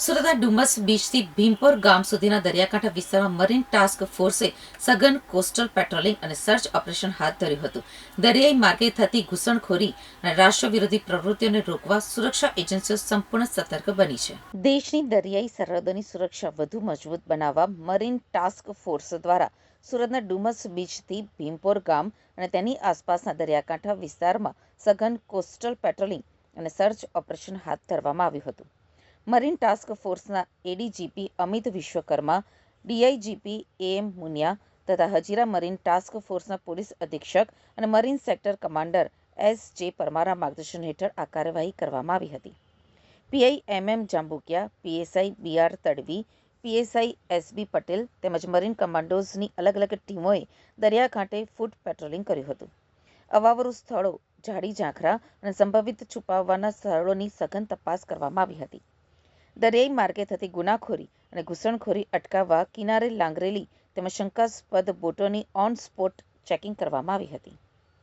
સુરતના ડુમસ બીચથી ભીમપોર ગામ સુધીના દરિયાકાંઠા વિસ્તારમાં મરીન ટાસ્ક ફોર્સે સઘન કોસ્ટલ પેટ્રોલિંગ અને સર્ચ ઓપરેશન હાથ ધર્યું હતું. દરિયાઈ માર્ગે થતી ઘૂસણખોરી અને રાષ્ટ્ર વિરોધી પ્રવૃત્તિઓને રોકવા સુરક્ષા એજન્સીઓ સંપૂર્ણ સતર્ક બની છે. દેશની દરિયાઈ સરહદોની સુરક્ષા વધુ મજબૂત બનાવવા મરીન ટાસ્ક ફોર્સ દ્વારા સુરતના ડુમસ બીચથી ભીમપોર ગામ અને તેની આસપાસના દરિયાકાંઠા વિસ્તારમાં સઘન કોસ્ટલ પેટ્રોલિંગ અને સર્ચ ઓપરેશન હાથ ધરવામાં આવ્યું હતું. મરીન ટાસ્ક ફોર્સના એડીજીપી અમિત વિશ્વકર્મા, ડીઆઈજીપી એમ મુનિયા તથા હજીરા મરીન ટાસ્ક ફોર્સના પોલીસ અધિક્ષક અને મરીન સેક્ટર કમાન્ડર એસ.જે. પરમારના માર્ગદર્શન હેઠળ આ કાર્યવાહી કરવામાં આવી હતી. PI M M. Jambukiya, PSI B R. Tadvi, PSI S B. Patel તેમજ મરીન કમાન્ડોઝની અલગ અલગ ટીમોએ દરિયાકાંઠે ફૂટ પેટ્રોલિંગ કર્યું હતું. અવાવરૂ સ્થળો, ઝાડી ઝાંખરા અને સંભવિત છુપાવવાના સ્થળોની સઘન તપાસ કરવામાં આવી હતી. દરિયાઈ માર્ગે થતી ગુનાખોરી અને ઘૂસણખોરી અટકાવવા કિનારે લાંગરેલી તેમજ શંકાસ્પદ બોટોની ઓન સ્પોટ ચેકિંગ કરવામાં આવી હતી.